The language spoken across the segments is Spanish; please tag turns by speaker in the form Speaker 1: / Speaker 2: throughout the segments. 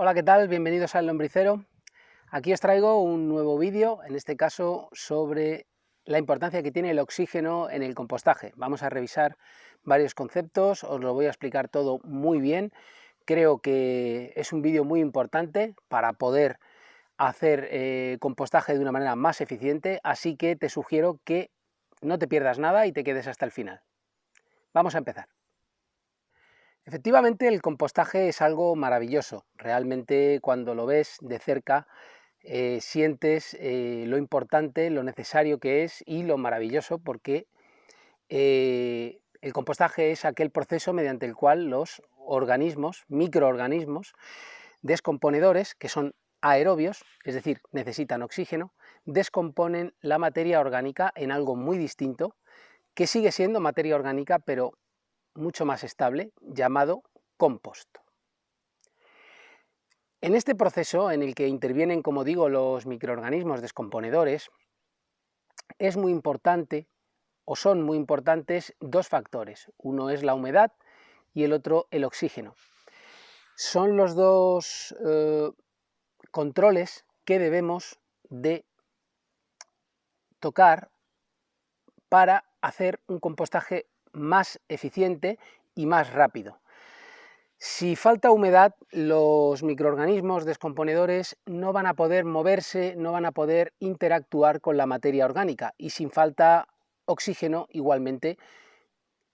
Speaker 1: Hola, ¿qué tal? Bienvenidos al Lombricero. Aquí os traigo un nuevo vídeo, en este caso sobre la importancia que tiene el oxígeno en el compostaje. Vamos a revisar varios conceptos, os lo voy a explicar todo muy bien. Creo que es un vídeo muy importante para poder hacer compostaje de una manera más eficiente, así que te sugiero que no te pierdas nada y te quedes hasta el final. Vamos a empezar. Efectivamente, el compostaje es algo maravilloso. Realmente cuando lo ves de cerca sientes lo importante, lo necesario que es y lo maravilloso, porque el compostaje es aquel proceso mediante el cual los organismos, microorganismos, descomponedores, que son aerobios, es decir, necesitan oxígeno, descomponen la materia orgánica en algo muy distinto, que sigue siendo materia orgánica, pero mucho más estable, llamado compost. En este proceso, en el que intervienen, como digo, los microorganismos descomponedores, es muy importante, o son muy importantes, dos factores. Uno es la humedad y el otro el oxígeno. Son los dos controles que debemos de tocar para hacer un compostaje más eficiente y más rápido. Si falta humedad, los microorganismos descomponedores no van a poder moverse, no van a poder interactuar con la materia orgánica, y sin falta oxígeno igualmente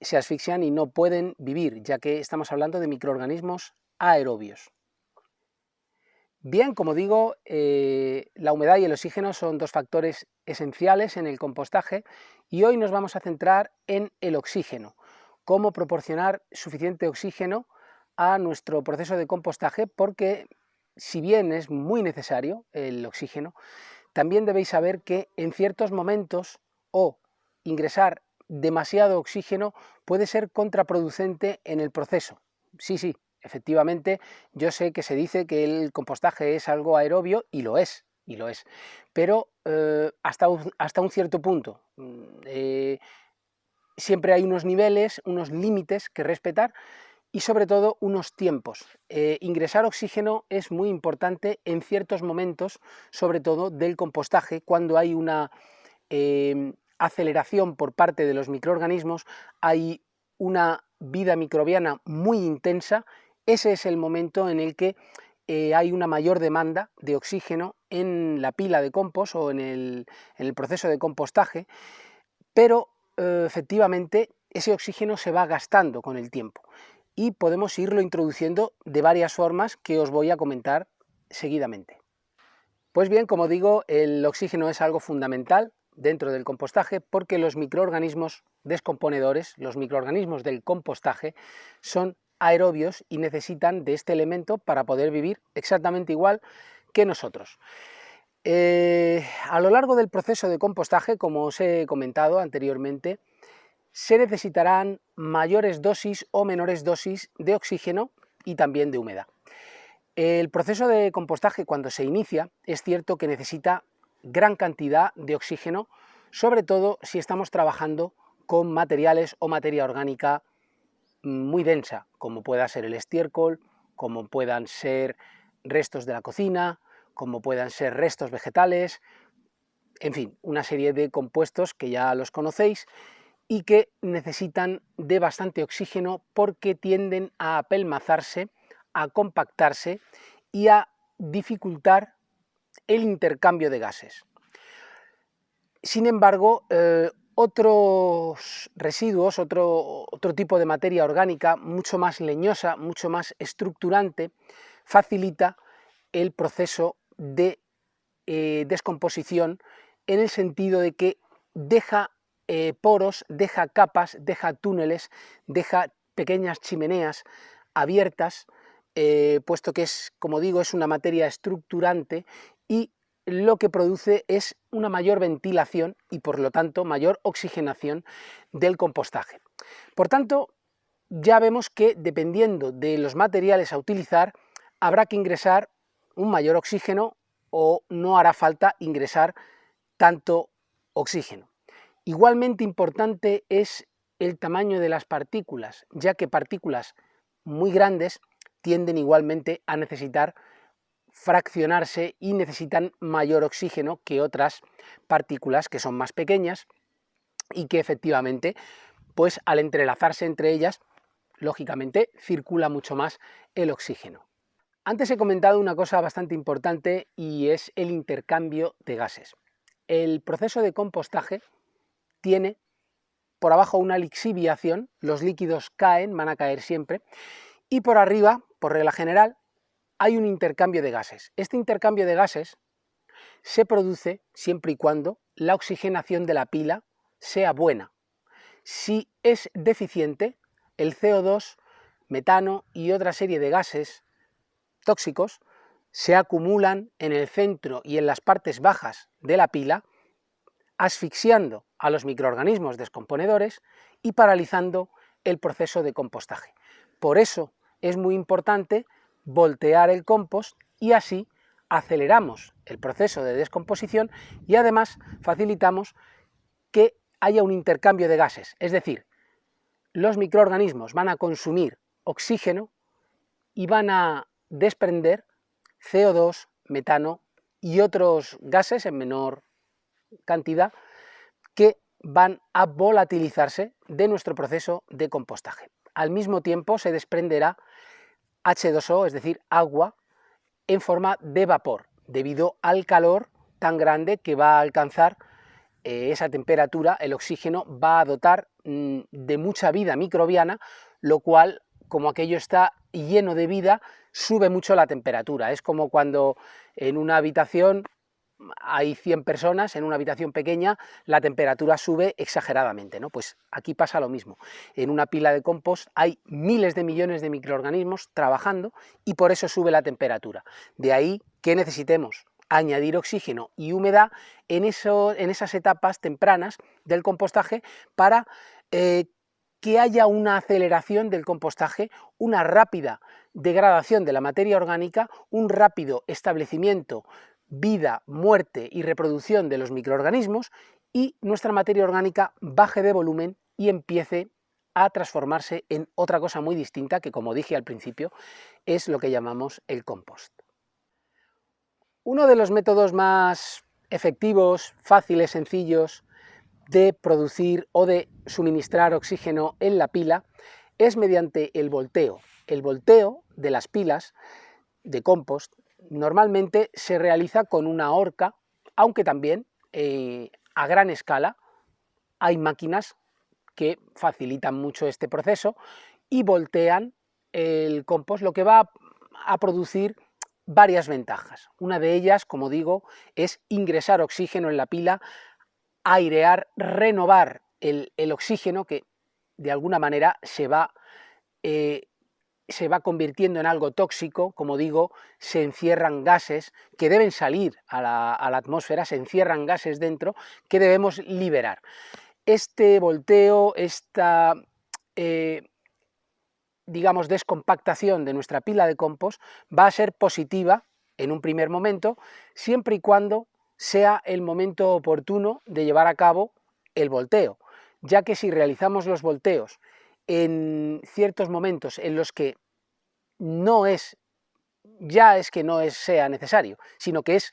Speaker 1: se asfixian y no pueden vivir, ya que estamos hablando de microorganismos aerobios. Bien, como digo, la humedad y el oxígeno son dos factores esenciales en el compostaje, y hoy nos vamos a centrar en el oxígeno, cómo proporcionar suficiente oxígeno a nuestro proceso de compostaje, porque si bien es muy necesario el oxígeno, también debéis saber que en ciertos momentos ingresar demasiado oxígeno puede ser contraproducente en el proceso. Sí, efectivamente, yo sé que se dice que el compostaje es algo aerobio, y lo es, pero hasta un cierto punto. Siempre hay unos niveles, unos límites que respetar, y sobre todo unos tiempos. Ingresar oxígeno es muy importante en ciertos momentos, sobre todo del compostaje, cuando hay una aceleración por parte de los microorganismos, hay una vida microbiana muy intensa. Ese es el momento en el que hay una mayor demanda de oxígeno en la pila de compost o en el proceso de compostaje, pero efectivamente ese oxígeno se va gastando con el tiempo y podemos irlo introduciendo de varias formas que os voy a comentar seguidamente. Pues bien, como digo, el oxígeno es algo fundamental dentro del compostaje, porque los microorganismos descomponedores, los microorganismos del compostaje, son aerobios y necesitan de este elemento para poder vivir exactamente igual que nosotros. A lo largo del proceso de compostaje, como os he comentado anteriormente, se necesitarán mayores dosis o menores dosis de oxígeno y también de humedad. El proceso de compostaje, cuando se inicia, es cierto que necesita gran cantidad de oxígeno, sobre todo si estamos trabajando con materiales o materia orgánica muy densa, como pueda ser el estiércol, como puedan ser restos de la cocina, como puedan ser restos vegetales, en fin, una serie de compuestos que ya los conocéis y que necesitan de bastante oxígeno porque tienden a apelmazarse, a compactarse y a dificultar el intercambio de gases. Sin embargo, otros residuos, otro tipo de materia orgánica mucho más leñosa, mucho más estructurante, facilita el proceso de descomposición, en el sentido de que deja poros, deja capas, deja túneles, deja pequeñas chimeneas abiertas, puesto que es, como digo, es una materia estructurante, y lo que produce es una mayor ventilación y por lo tanto mayor oxigenación del compostaje. Por tanto, ya vemos que dependiendo de los materiales a utilizar, habrá que ingresar un mayor oxígeno o no hará falta ingresar tanto oxígeno. Igualmente importante es el tamaño de las partículas, ya que partículas muy grandes tienden igualmente a necesitar fraccionarse y necesitan mayor oxígeno que otras partículas que son más pequeñas y que efectivamente, pues al entrelazarse entre ellas, lógicamente circula mucho más el oxígeno. Antes he comentado una cosa bastante importante y es el intercambio de gases. El proceso de compostaje tiene por abajo una lixiviación, los líquidos caen, van a caer siempre, y por arriba, por regla general, hay un intercambio de gases. Este intercambio de gases se produce siempre y cuando la oxigenación de la pila sea buena. Si es deficiente, el CO2, metano y otra serie de gases tóxicos se acumulan en el centro y en las partes bajas de la pila, asfixiando a los microorganismos descomponedores y paralizando el proceso de compostaje. Por eso es muy importante voltear el compost y así aceleramos el proceso de descomposición y además facilitamos que haya un intercambio de gases, es decir, los microorganismos van a consumir oxígeno y van a desprender CO2, metano y otros gases en menor cantidad que van a volatilizarse de nuestro proceso de compostaje. Al mismo tiempo se desprenderá H2O, es decir, agua, en forma de vapor, debido al calor tan grande que va a alcanzar esa temperatura. El oxígeno va a dotar de mucha vida microbiana, lo cual, como aquello está lleno de vida, sube mucho la temperatura. Es como cuando en una habitación hay 100 personas, en una habitación pequeña la temperatura sube exageradamente, ¿no? Pues aquí pasa lo mismo. En una pila de compost hay miles de millones de microorganismos trabajando y por eso sube la temperatura. De ahí que necesitemos añadir oxígeno y humedad en esas etapas tempranas del compostaje para que haya una aceleración del compostaje, una rápida degradación de la materia orgánica, un rápido establecimiento, vida, muerte y reproducción de los microorganismos y nuestra materia orgánica baje de volumen y empiece a transformarse en otra cosa muy distinta que, como dije al principio, es lo que llamamos el compost. Uno de los métodos más efectivos, fáciles, sencillos de producir o de suministrar oxígeno en la pila es mediante el volteo. El volteo de las pilas de compost normalmente se realiza con una horca, aunque también a gran escala hay máquinas que facilitan mucho este proceso y voltean el compost, lo que va a producir varias ventajas. Una de ellas, como digo, es ingresar oxígeno en la pila, airear, renovar el oxígeno que de alguna manera se va convirtiendo en algo tóxico. Como digo, se encierran gases que deben salir a la atmósfera, se encierran gases dentro que debemos liberar. Este volteo, esta digamos, descompactación de nuestra pila de compost va a ser positiva en un primer momento, siempre y cuando sea el momento oportuno de llevar a cabo el volteo, ya que si realizamos los volteos en ciertos momentos en los que no sea necesario, sino que es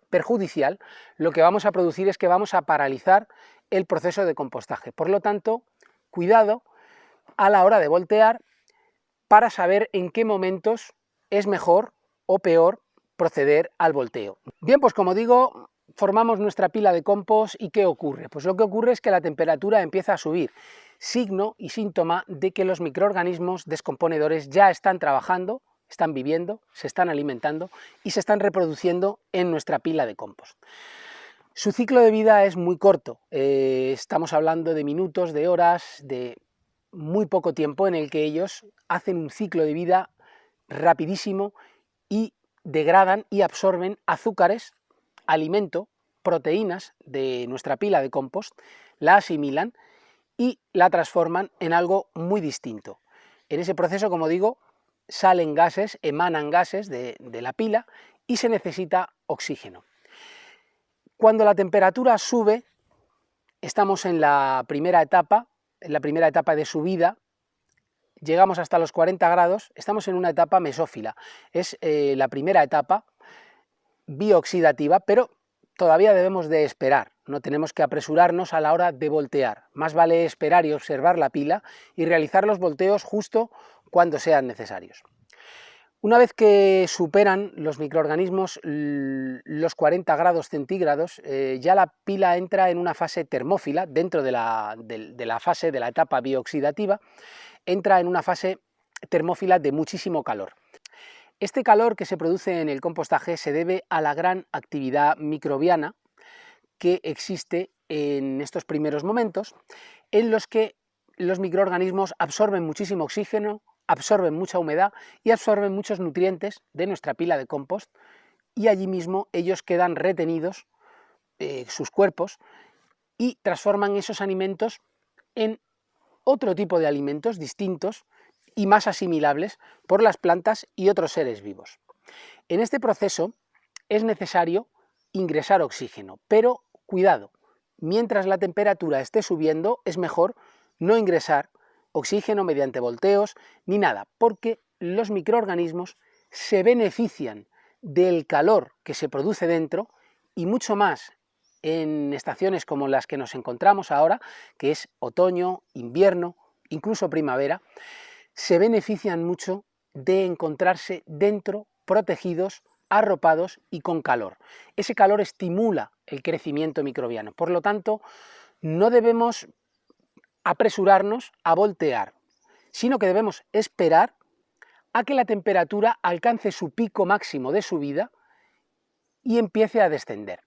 Speaker 1: perjudicial, lo que vamos a producir es que vamos a paralizar el proceso de compostaje. Por lo tanto, cuidado a la hora de voltear para saber en qué momentos es mejor o peor proceder al volteo. Bien, pues como digo, formamos nuestra pila de compost y ¿qué ocurre? Pues lo que ocurre es que la temperatura empieza a subir, signo y síntoma de que los microorganismos descomponedores ya están trabajando, están viviendo, se están alimentando y se están reproduciendo en nuestra pila de compost. Su ciclo de vida es muy corto, estamos hablando de minutos, de horas, de muy poco tiempo en el que ellos hacen un ciclo de vida rapidísimo y degradan y absorben azúcares, alimento, proteínas de nuestra pila de compost, la asimilan y la transforman en algo muy distinto. En ese proceso, como digo, salen gases, emanan gases de la pila y se necesita oxígeno. Cuando la temperatura sube, estamos en la primera etapa de subida, llegamos hasta los 40 grados, estamos en una etapa mesófila, es la primera etapa biooxidativa, pero todavía debemos de esperar, no tenemos que apresurarnos a la hora de voltear, más vale esperar y observar la pila y realizar los volteos justo cuando sean necesarios. Una vez que superan los microorganismos los 40 grados centígrados, ya la pila entra en una fase termófila, dentro de la etapa biooxidativa, entra en una fase termófila de muchísimo calor. Este calor que se produce en el compostaje se debe a la gran actividad microbiana que existe en estos primeros momentos, en los que los microorganismos absorben muchísimo oxígeno, absorben mucha humedad y absorben muchos nutrientes de nuestra pila de compost, y allí mismo ellos quedan retenidos, sus cuerpos, y transforman esos alimentos en otro tipo de alimentos distintos y más asimilables por las plantas y otros seres vivos. En este proceso es necesario ingresar oxígeno, pero cuidado, mientras la temperatura esté subiendo es mejor no ingresar oxígeno mediante volteos ni nada, porque los microorganismos se benefician del calor que se produce dentro, y mucho más en estaciones como las que nos encontramos ahora, que es otoño, invierno, incluso primavera, se benefician mucho de encontrarse dentro, protegidos, arropados y con calor. Ese calor estimula el crecimiento microbiano, por lo tanto, no debemos apresurarnos a voltear, sino que debemos esperar a que la temperatura alcance su pico máximo de subida y empiece a descender.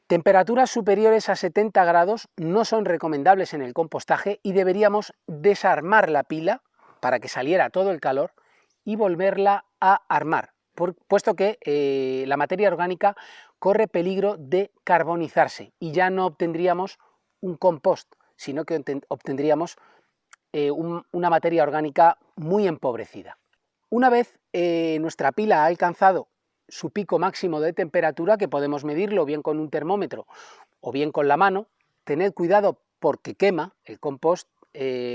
Speaker 1: Temperaturas superiores a 70 grados no son recomendables en el compostaje y deberíamos desarmar la pila para que saliera todo el calor y volverla a armar, puesto que la materia orgánica corre peligro de carbonizarse y ya no obtendríamos un compost, sino que obtendríamos una materia orgánica muy empobrecida. Una vez nuestra pila ha alcanzado su pico máximo de temperatura, que podemos medirlo bien con un termómetro o bien con la mano, tened cuidado porque quema el compost.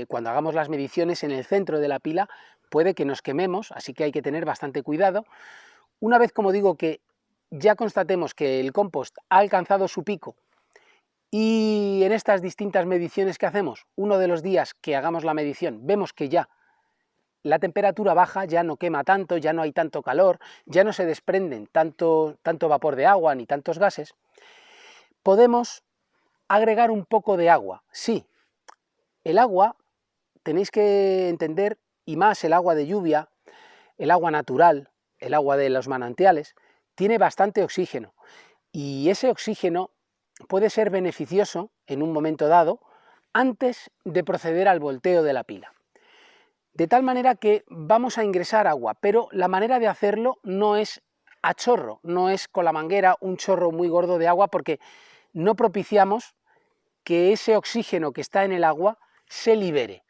Speaker 1: Cuando hagamos las mediciones en el centro de la pila puede que nos quememos, así que hay que tener bastante cuidado. Una vez, como digo, que ya constatemos que el compost ha alcanzado su pico, y en estas distintas mediciones que hacemos, uno de los días que hagamos la medición, vemos que ya la temperatura baja, ya no quema tanto, ya no hay tanto calor, ya no se desprenden tanto vapor de agua ni tantos gases, podemos agregar un poco de agua. Sí, el agua, tenéis que entender, y más el agua de lluvia, el agua natural, el agua de los manantiales, tiene bastante oxígeno, y ese oxígeno puede ser beneficioso en un momento dado antes de proceder al volteo de la pila. De tal manera que vamos a ingresar agua, pero la manera de hacerlo no es a chorro, no es con la manguera un chorro muy gordo de agua, porque no propiciamos que ese oxígeno que está en el agua se libere.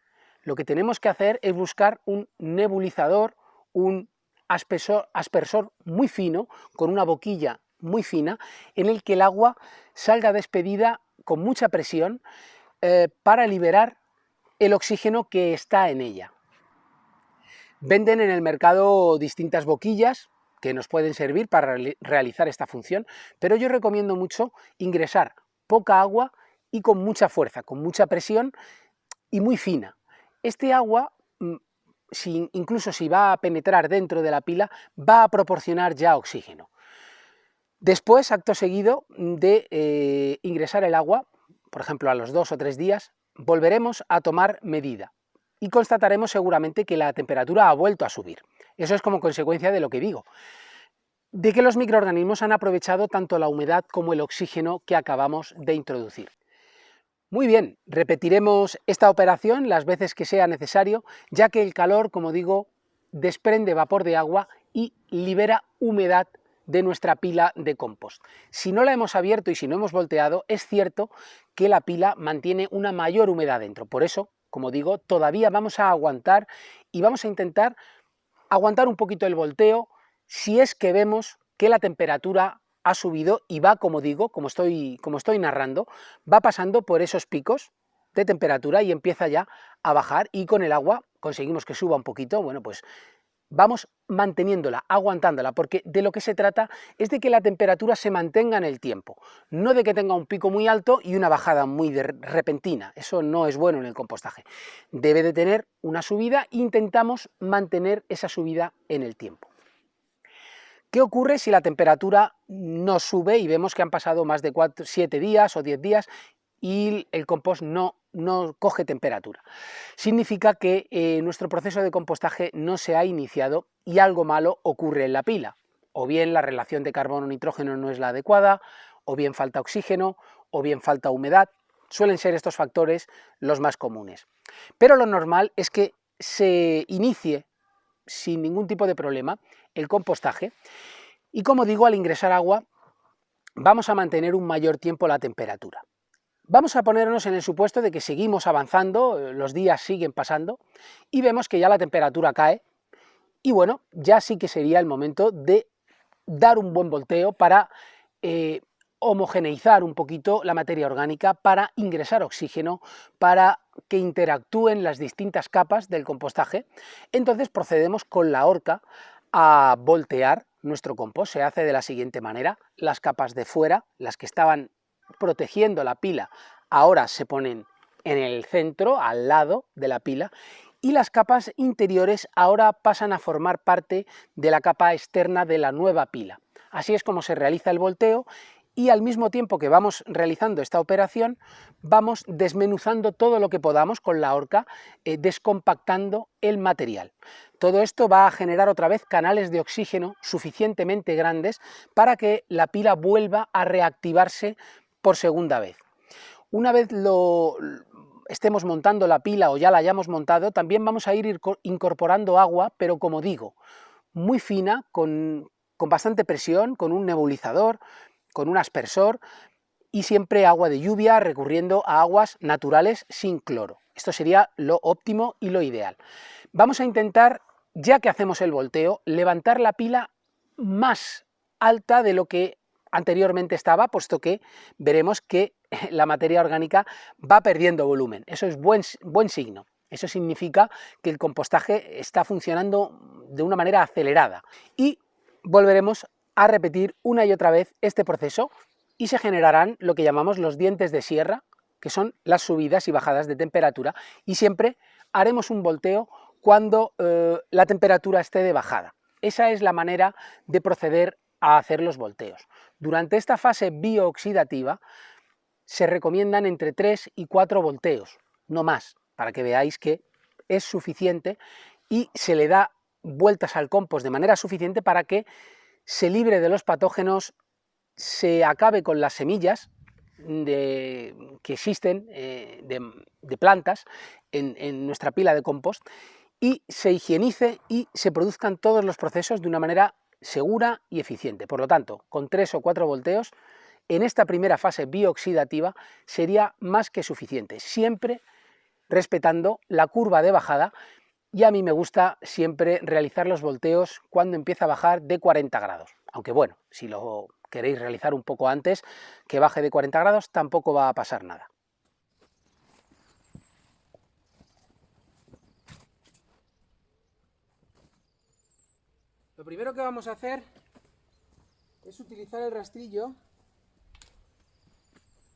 Speaker 1: Lo que tenemos que hacer es buscar un nebulizador, un aspersor muy fino, con una boquilla muy fina, en el que el agua salga despedida con mucha presión para liberar el oxígeno que está en ella. Venden en el mercado distintas boquillas que nos pueden servir para realizar esta función, pero yo recomiendo mucho ingresar poca agua y con mucha fuerza, con mucha presión y muy fina. Este agua, incluso si va a penetrar dentro de la pila, va a proporcionar ya oxígeno. Después, acto seguido de ingresar el agua, por ejemplo a los 2 o 3 días, volveremos a tomar medida y constataremos seguramente que la temperatura ha vuelto a subir. Eso es como consecuencia de lo que digo, de que los microorganismos han aprovechado tanto la humedad como el oxígeno que acabamos de introducir. Muy bien, repetiremos esta operación las veces que sea necesario, ya que el calor, como digo, desprende vapor de agua y libera humedad de nuestra pila de compost. Si no la hemos abierto y si no hemos volteado, es cierto que la pila mantiene una mayor humedad dentro. Por eso, como digo, todavía vamos a aguantar y vamos a intentar aguantar un poquito el volteo si es que vemos que la temperatura ha subido y va, como digo, como estoy narrando, va pasando por esos picos de temperatura y empieza ya a bajar, y con el agua conseguimos que suba un poquito. Bueno, pues vamos manteniéndola, aguantándola, porque de lo que se trata es de que la temperatura se mantenga en el tiempo, no de que tenga un pico muy alto y una bajada muy repentina. Eso no es bueno en el compostaje. Debe de tener una subida e intentamos mantener esa subida en el tiempo. ¿Qué ocurre si la temperatura no sube y vemos que han pasado más de 7 días o 10 días y el compost no coge temperatura? Significa que nuestro proceso de compostaje no se ha iniciado y algo malo ocurre en la pila. O bien la relación de carbono-nitrógeno no es la adecuada, o bien falta oxígeno, o bien falta humedad. Suelen ser estos factores los más comunes. Pero lo normal es que se inicie sin ningún tipo de problema el compostaje y, como digo, al ingresar agua vamos a mantener un mayor tiempo la temperatura. Vamos a ponernos en el supuesto de que seguimos avanzando, los días siguen pasando y vemos que ya la temperatura cae y bueno, ya sí que sería el momento de dar un buen volteo para homogeneizar un poquito la materia orgánica, para ingresar oxígeno, para que interactúen las distintas capas del compostaje. Entonces procedemos con la horca a voltear nuestro compost. Se hace de la siguiente manera: las capas de fuera, las que estaban protegiendo la pila, ahora se ponen en el centro, al lado de la pila, y las capas interiores ahora pasan a formar parte de la capa externa de la nueva pila. Así es como se realiza el volteo y al mismo tiempo que vamos realizando esta operación vamos desmenuzando todo lo que podamos con la horca, descompactando el material. Todo esto va a generar otra vez canales de oxígeno suficientemente grandes para que la pila vuelva a reactivarse por segunda vez. Una vez estemos montando la pila o ya la hayamos montado, también vamos a ir incorporando agua, pero como digo, muy fina, con bastante presión, con un nebulizador, con un aspersor y siempre agua de lluvia, recurriendo a aguas naturales sin cloro. Esto sería lo óptimo y lo ideal. Vamos a intentar, ya que hacemos el volteo, levantar la pila más alta de lo que anteriormente estaba, puesto que veremos que la materia orgánica va perdiendo volumen. Eso es buen signo. Eso significa que el compostaje está funcionando de una manera acelerada y volveremos a repetir una y otra vez este proceso y se generarán lo que llamamos los dientes de sierra, que son las subidas y bajadas de temperatura, y siempre haremos un volteo cuando la temperatura esté de bajada. Esa es la manera de proceder a hacer los volteos. Durante esta fase biooxidativa se recomiendan entre 3 y 4 volteos, no más, para que veáis que es suficiente y se le da vueltas al compost de manera suficiente para que se libre de los patógenos, se acabe con las semillas que existen de plantas en nuestra pila de compost y se higienice y se produzcan todos los procesos de una manera segura y eficiente. Por lo tanto, con 3 o 4 volteos, en esta primera fase biooxidativa sería más que suficiente, siempre respetando la curva de bajada, y a mí me gusta siempre realizar los volteos cuando empieza a bajar de 40 grados. Aunque bueno, si lo queréis realizar un poco antes, que baje de 40 grados, tampoco va a pasar nada. Lo primero que vamos a hacer es utilizar el rastrillo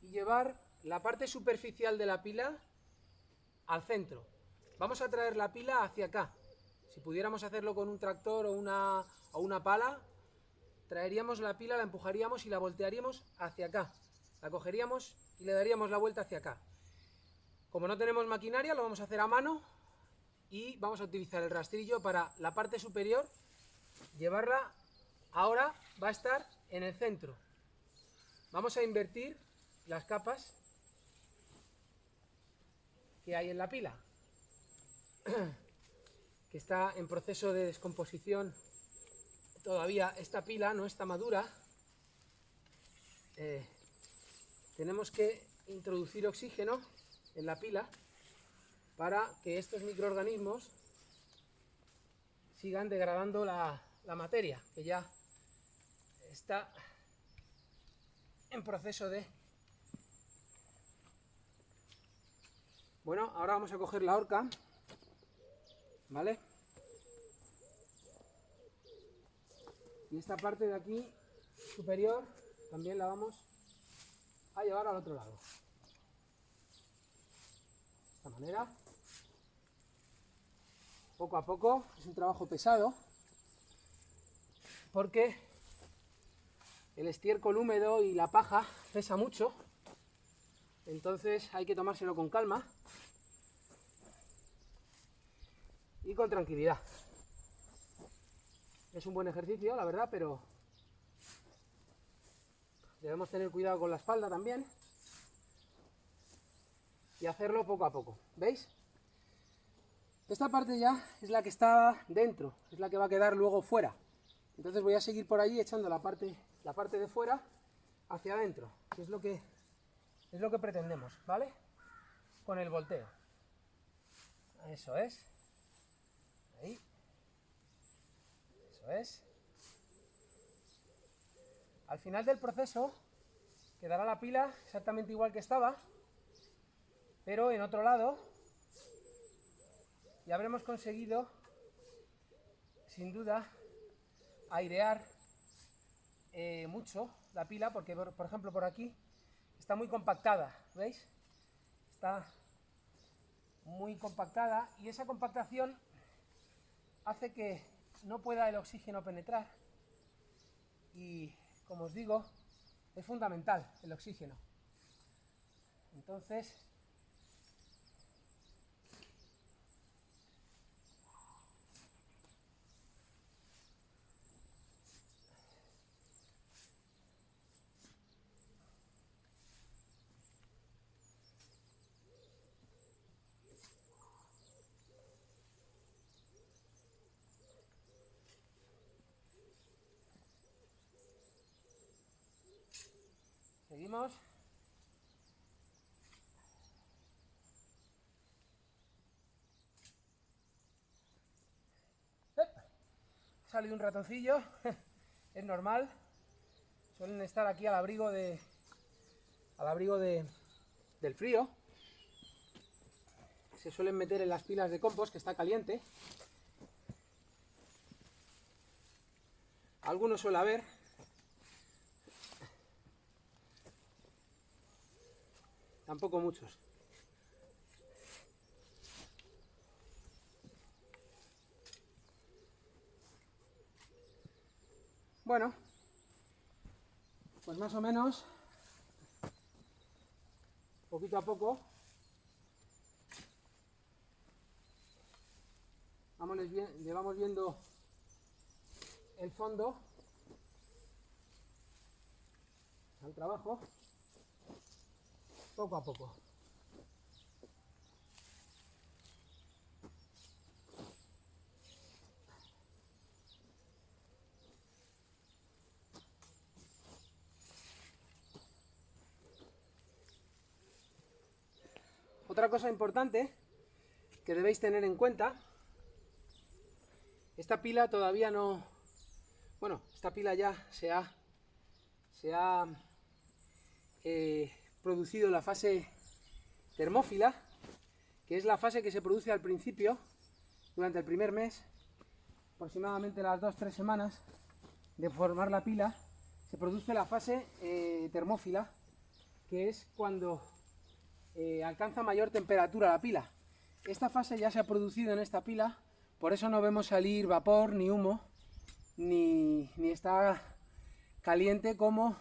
Speaker 1: y llevar la parte superficial de la pila al centro. Vamos a traer la pila hacia acá. Si pudiéramos hacerlo con un tractor o una pala, traeríamos la pila, la empujaríamos y la voltearíamos hacia acá. La cogeríamos y le daríamos la vuelta hacia acá. Como no tenemos maquinaria, lo vamos a hacer a mano y vamos a utilizar el rastrillo para la parte superior, llevarla. Ahora va a estar en el centro. Vamos a invertir las capas que hay en la pila, que está en proceso de descomposición. Todavía esta pila no está madura. Tenemos que introducir oxígeno en la pila para que estos microorganismos sigan degradando la materia, que ya está en proceso de... Bueno, ahora vamos a coger la horca, ¿vale? Y esta parte de aquí superior también la vamos a llevar al otro lado. De esta manera. Poco a poco, es un trabajo pesado porque el estiércol húmedo y la paja pesa mucho, entonces hay que tomárselo con calma y con tranquilidad. Es un buen ejercicio, la verdad, pero debemos tener cuidado con la espalda también y hacerlo poco a poco, ¿veis? Esta parte ya es la que está dentro, es la que va a quedar luego fuera. Entonces voy a seguir por ahí echando la parte de fuera hacia adentro, que es lo que pretendemos, ¿vale? Con el volteo. Eso es. Ahí. Eso es. Al final del proceso quedará la pila exactamente igual que estaba, pero en otro lado, y habremos conseguido, sin duda, airear mucho la pila, porque por ejemplo por aquí está muy compactada, ¿veis? Está muy compactada y esa compactación hace que no pueda el oxígeno penetrar y, como os digo, es fundamental el oxígeno. Entonces, seguimos. Ha salido un ratoncillo, es normal. Suelen estar aquí al abrigo del frío. Se suelen meter en las pilas de compost, que está caliente. Algunos suele haber. Tampoco muchos. Bueno, pues más o menos, poquito a poco, llevamos viendo el fondo al trabajo, poco a poco. Otra cosa importante que debéis tener en cuenta, esta pila todavía no... Bueno, esta pila ya se ha producido la fase termófila, que es la fase que se produce al principio, durante el primer mes, aproximadamente las 2-3 semanas de formar la pila, se produce la fase termófila, que es cuando alcanza mayor temperatura la pila. Esta fase ya se ha producido en esta pila, por eso no vemos salir vapor, ni humo, ni está caliente como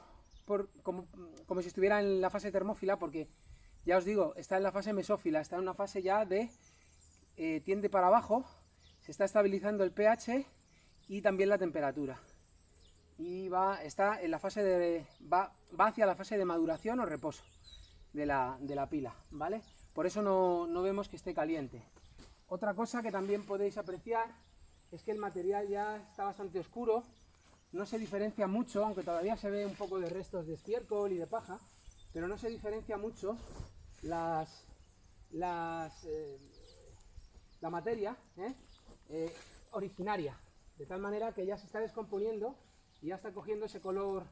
Speaker 1: si estuviera en la fase termófila, porque ya os digo, está en la fase mesófila, está en una fase ya de tiende para abajo, se está estabilizando el pH y también la temperatura. Y está en la fase va hacia la fase de maduración o reposo de la pila, ¿vale? Por eso no vemos que esté caliente. Otra cosa que también podéis apreciar es que el material ya está bastante oscuro, no se diferencia mucho, aunque todavía se ve un poco de restos de estiércol y de paja, pero no se diferencia mucho la materia originaria, de tal manera que ya se está descomponiendo y ya está cogiendo ese color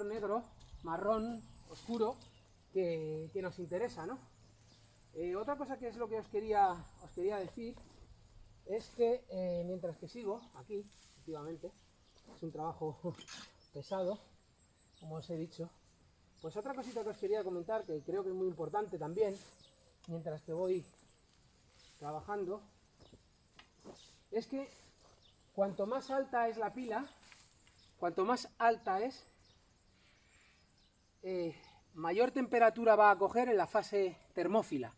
Speaker 1: negro, marrón, oscuro, que nos interesa, ¿no? Otra cosa que es lo que os quería decir es que mientras que sigo aquí, efectivamente, es un trabajo pesado, como os he dicho. Pues otra cosita que os quería comentar, que creo que es muy importante también, mientras que voy trabajando, es que cuanto más alta es la pila, cuanto más alta es, mayor temperatura va a coger en la fase termófila.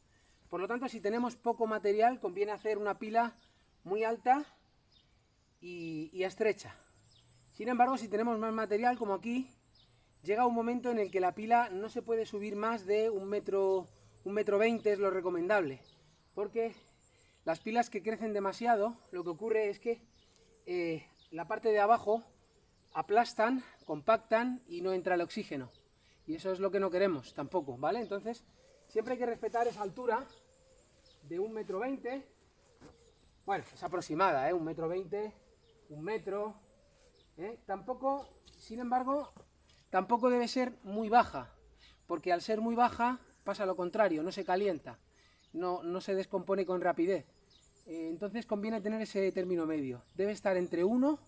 Speaker 1: Por lo tanto, si tenemos poco material, conviene hacer una pila muy alta y estrecha. Sin embargo, si tenemos más material, como aquí, llega un momento en el que la pila no se puede subir más de un metro 20 es lo recomendable, porque las pilas que crecen demasiado, lo que ocurre es que la parte de abajo aplastan, compactan y no entra el oxígeno. Y eso es lo que no queremos tampoco, ¿vale? Entonces, siempre hay que respetar esa altura de 1,20 m. Bueno, es aproximada, 1,20 m, 1 metro. Tampoco, sin embargo, tampoco debe ser muy baja, porque al ser muy baja pasa lo contrario, no se calienta, no se descompone con rapidez. Entonces conviene tener ese término medio. Debe estar entre 1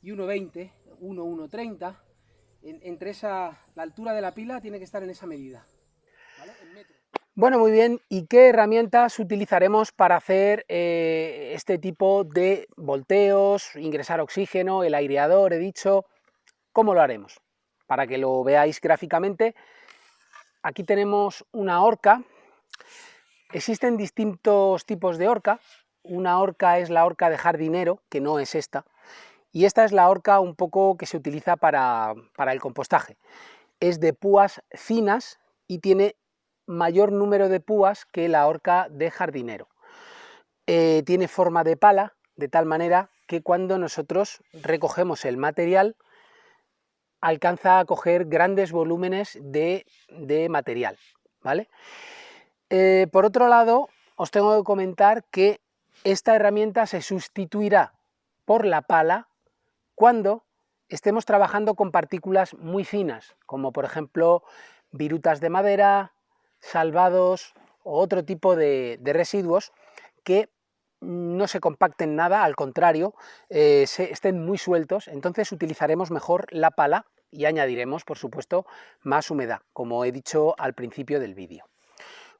Speaker 1: y 1,20, 1,30. Entre la altura de la pila tiene que estar en esa medida, ¿vale? En metros. Bueno, muy bien. ¿Y qué herramientas utilizaremos para hacer este tipo de volteos, ingresar oxígeno, el aireador, he dicho? ¿Cómo lo haremos? Para que lo veáis gráficamente, aquí tenemos una horca. Existen distintos tipos de horca. Una horca es la horca de jardinero, que no es esta, y esta es la horca un poco que se utiliza para el compostaje. Es de púas finas y tiene mayor número de púas que la horca de jardinero. Tiene forma de pala, de tal manera que cuando nosotros recogemos el material, alcanza a coger grandes volúmenes de material, ¿vale? Por otro lado, os tengo que comentar que esta herramienta se sustituirá por la pala cuando estemos trabajando con partículas muy finas, como por ejemplo virutas de madera, salvados o otro tipo de residuos que no se compacten nada, al contrario, estén muy sueltos. Entonces utilizaremos mejor la pala y añadiremos, por supuesto, más humedad, como he dicho al principio del vídeo.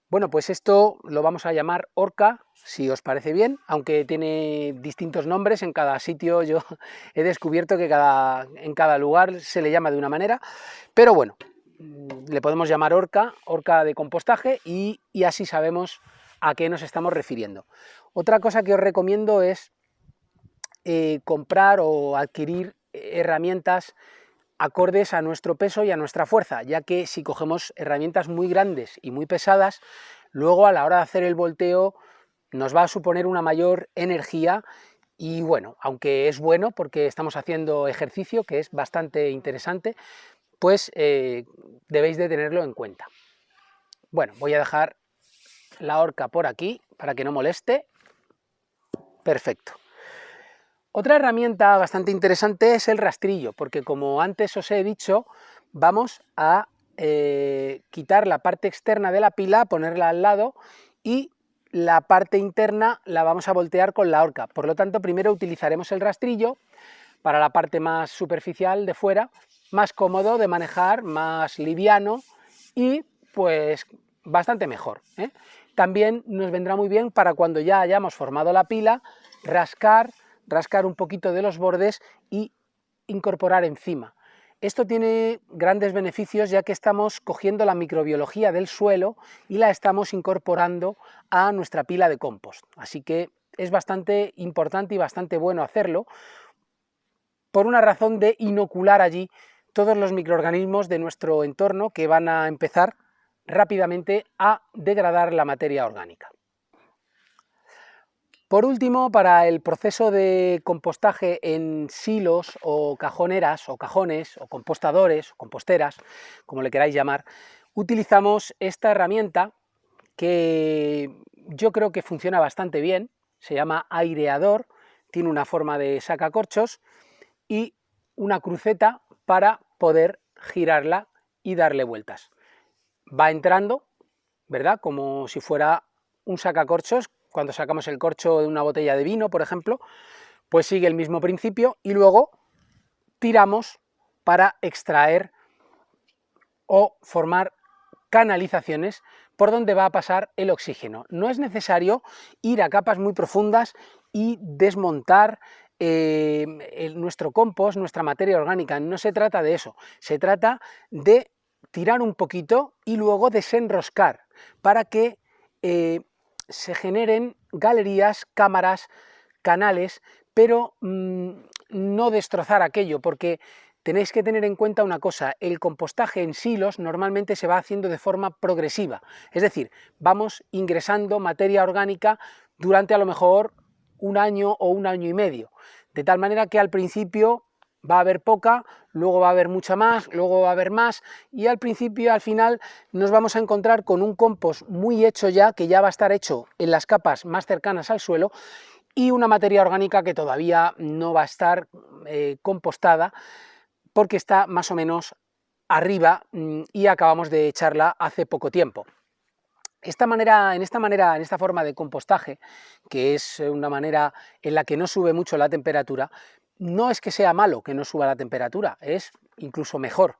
Speaker 1: Bueno, pues esto lo vamos a llamar horca, si os parece bien, aunque tiene distintos nombres en cada sitio. Yo he descubierto que en cada lugar se le llama de una manera, pero bueno, le podemos llamar horca, horca de compostaje, y así sabemos a qué nos estamos refiriendo. Otra cosa que os recomiendo es comprar o adquirir herramientas acordes a nuestro peso y a nuestra fuerza, ya que si cogemos herramientas muy grandes y muy pesadas, luego a la hora de hacer el volteo nos va a suponer una mayor energía. Y bueno, aunque es bueno porque estamos haciendo ejercicio, que es bastante interesante, pues debéis de tenerlo en cuenta. Bueno, voy a dejar la horca por aquí para que no moleste. Perfecto. Otra herramienta bastante interesante es el rastrillo, porque como antes os he dicho, vamos a quitar la parte externa de la pila, ponerla al lado, y la parte interna la vamos a voltear con la horca. Por lo tanto, primero utilizaremos el rastrillo para la parte más superficial de fuera, más cómodo de manejar, más liviano y pues bastante mejor, ¿eh? También nos vendrá muy bien para cuando ya hayamos formado la pila, rascar un poquito de los bordes y incorporar encima. Esto tiene grandes beneficios, ya que estamos cogiendo la microbiología del suelo y la estamos incorporando a nuestra pila de compost. Así que es bastante importante y bastante bueno hacerlo, por una razón de inocular allí todos los microorganismos de nuestro entorno que van a empezar rápidamente a degradar la materia orgánica. Por último, para el proceso de compostaje en silos o cajoneras o cajones o compostadores o composteras, como le queráis llamar, utilizamos esta herramienta que yo creo que funciona bastante bien. Se llama aireador, tiene una forma de sacacorchos y una cruceta para poder girarla y darle vueltas. Va entrando, ¿verdad?, como si fuera un sacacorchos. Cuando sacamos el corcho de una botella de vino, por ejemplo, pues sigue el mismo principio y luego tiramos para extraer o formar canalizaciones por donde va a pasar el oxígeno. No es necesario ir a capas muy profundas y desmontar nuestro compost, nuestra materia orgánica. No se trata de eso, se trata de tirar un poquito y luego desenroscar para que se generen galerías, cámaras, canales, pero no destrozar aquello, porque tenéis que tener en cuenta una cosa: el compostaje en silos normalmente se va haciendo de forma progresiva, es decir, vamos ingresando materia orgánica durante a lo mejor un año o un año y medio, de tal manera que al principio va a haber poca, luego va a haber mucha más, luego va a haber más, y al principio, al final, nos vamos a encontrar con un compost muy hecho ya, que ya va a estar hecho en las capas más cercanas al suelo, y una materia orgánica que todavía no va a estar compostada, porque está más o menos arriba y acabamos de echarla hace poco tiempo. En esta forma de compostaje, que es una manera en la que no sube mucho la temperatura, no es que sea malo que no suba la temperatura, es incluso mejor,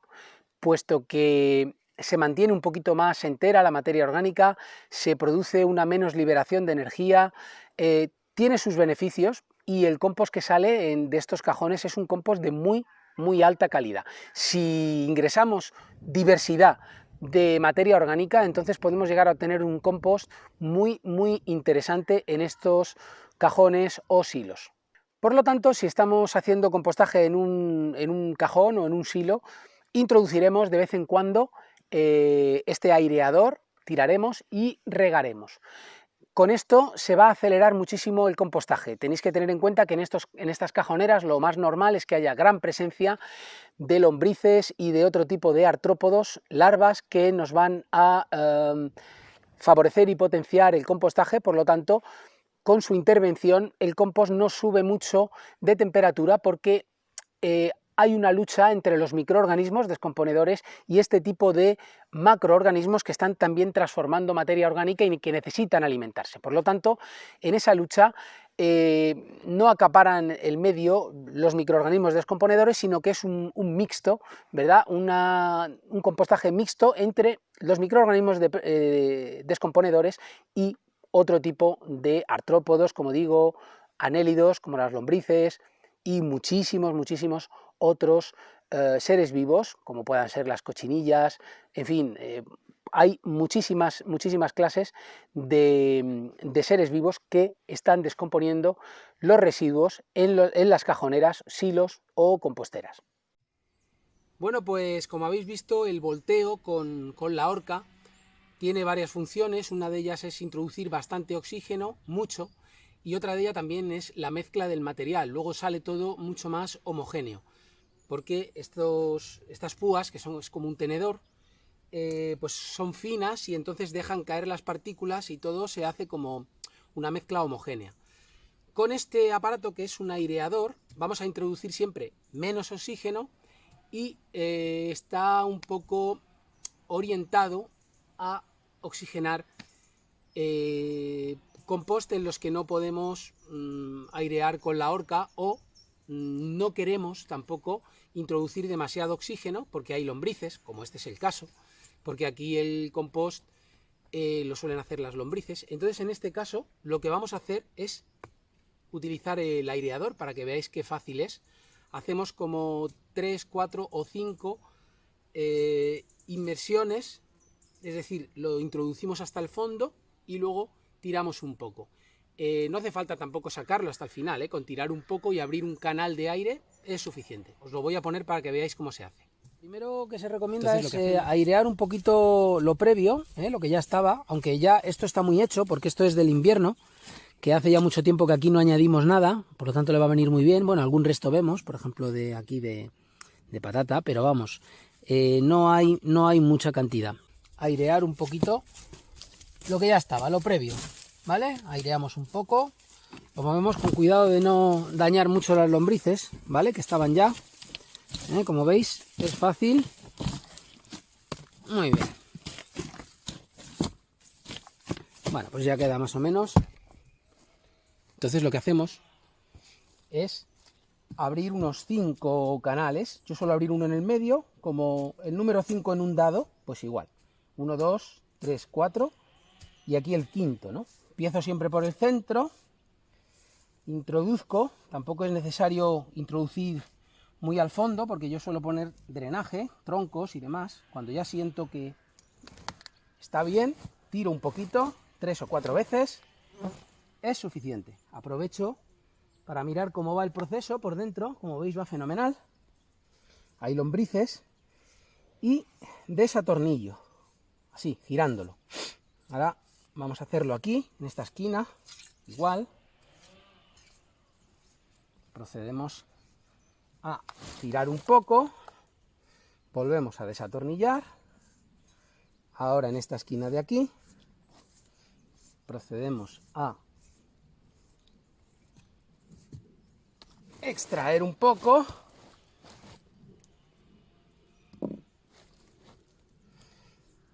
Speaker 1: puesto que se mantiene un poquito más entera la materia orgánica, se produce una menos liberación de energía, tiene sus beneficios, y el compost que sale de estos cajones es un compost de muy alta calidad. Si ingresamos diversidad de materia orgánica, entonces podemos llegar a obtener un compost muy interesante en estos cajones o silos. Por lo tanto, si estamos haciendo compostaje en un cajón o en un silo, introduciremos de vez en cuando este aireador, tiraremos y regaremos. Con esto se va a acelerar muchísimo el compostaje. Tenéis que tener en cuenta que en estas cajoneras lo más normal es que haya gran presencia de lombrices y de otro tipo de artrópodos, larvas, que nos van a favorecer y potenciar el compostaje. Por lo tanto, con su intervención el compost no sube mucho de temperatura, porque hay una lucha entre los microorganismos descomponedores y este tipo de macroorganismos que están también transformando materia orgánica y que necesitan alimentarse. Por lo tanto, en esa lucha no acaparan el medio los microorganismos descomponedores, sino que es un mixto, ¿verdad? Un compostaje mixto entre los microorganismos descomponedores y otro tipo de artrópodos, como digo, anélidos, como las lombrices, y muchísimos otros seres vivos, como puedan ser las cochinillas. En fin, hay muchísimas clases de seres vivos que están descomponiendo los residuos en las cajoneras, silos o composteras. Bueno, pues como habéis visto, el volteo con la horca tiene varias funciones. Una de ellas es introducir bastante oxígeno, mucho, y otra de ellas también es la mezcla del material. Luego sale todo mucho más homogéneo, porque estas púas, que es como un tenedor, pues son finas y entonces dejan caer las partículas y todo se hace como una mezcla homogénea. Con este aparato, que es un aireador, vamos a introducir siempre menos oxígeno y está un poco orientado a oxigenar compost en los que no podemos airear con la horca, o no queremos tampoco introducir demasiado oxígeno porque hay lombrices, como este es el caso, porque aquí el compost lo suelen hacer las lombrices. Entonces, en este caso, lo que vamos a hacer es utilizar el aireador para que veáis qué fácil es. Hacemos como 3, 4 o 5 inmersiones, es decir, lo introducimos hasta el fondo y luego tiramos un poco. No hace falta tampoco sacarlo hasta el final, con tirar un poco y abrir un canal de aire es suficiente. Os lo voy a poner para que veáis cómo se hace. Primero que se recomienda es airear un poquito lo previo, lo que ya estaba, aunque ya esto está muy hecho, porque esto es del invierno, que hace ya mucho tiempo que aquí no añadimos nada, por lo tanto le va a venir muy bien. Bueno, algún resto vemos, por ejemplo de aquí de patata, pero vamos, no hay mucha cantidad. Airear un poquito lo que ya estaba, lo previo, ¿vale? Aireamos un poco, lo movemos con cuidado de no dañar mucho las lombrices, ¿vale? Que estaban ya, como veis, es fácil. Muy bien. Bueno, pues ya queda más o menos. Entonces lo que hacemos es abrir unos 5 canales. Yo suelo abrir uno en el medio, como el número 5 en un dado, pues igual. 1, 2, 3, 4 y aquí el quinto, ¿no? Empiezo siempre por el centro, introduzco, tampoco es necesario introducir muy al fondo porque yo suelo poner drenaje, troncos y demás. Cuando ya siento que está bien, tiro un poquito, 3 o 4 veces, es suficiente. Aprovecho para mirar cómo va el proceso por dentro, como veis va fenomenal. Hay lombrices y desatornillo, así, girándolo. Ahora vamos a hacerlo aquí, en esta esquina, igual. Procedemos a girar un poco, volvemos a desatornillar. Ahora en esta esquina de aquí, procedemos a extraer un poco.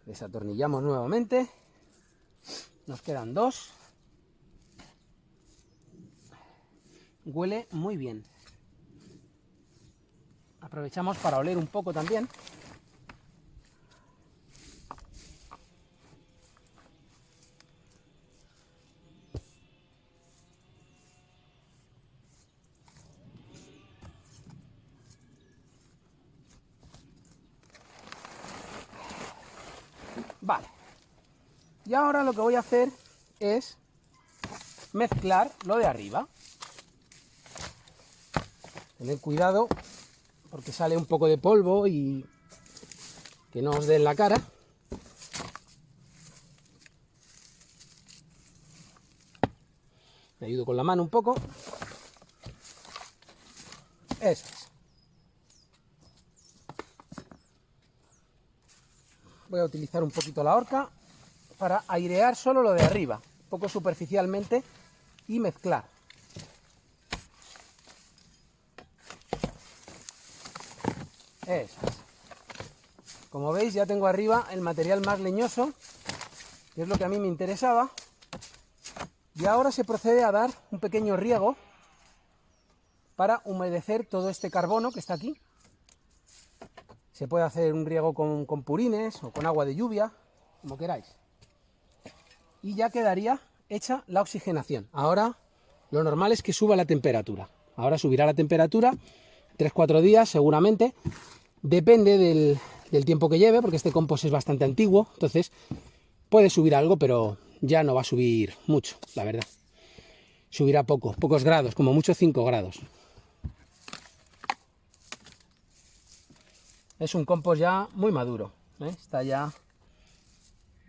Speaker 1: Desatornillamos nuevamente. Nos quedan 2. Huele muy bien. Aprovechamos para oler un poco también. Vale. Y ahora lo que voy a hacer es mezclar lo de arriba. Tened cuidado porque sale un poco de polvo y que no os dé en la cara. Me ayudo con la mano un poco. Eso es. Voy a utilizar un poquito la horca para airear solo lo de arriba, un poco superficialmente, y mezclar. Eso es. Como veis ya tengo arriba el material más leñoso, que es lo que a mí me interesaba. Y ahora se procede a dar un pequeño riego para humedecer todo este carbono que está aquí. Se puede hacer un riego con purines o con agua de lluvia, como queráis. Y ya quedaría hecha la oxigenación. Ahora lo normal es que suba la temperatura. Ahora subirá la temperatura, 3-4 días seguramente. Depende del tiempo que lleve, porque este compost es bastante antiguo. Entonces puede subir algo, pero ya no va a subir mucho, la verdad. Subirá pocos grados, como mucho 5 grados. Es un compost ya muy maduro, ¿eh? Está ya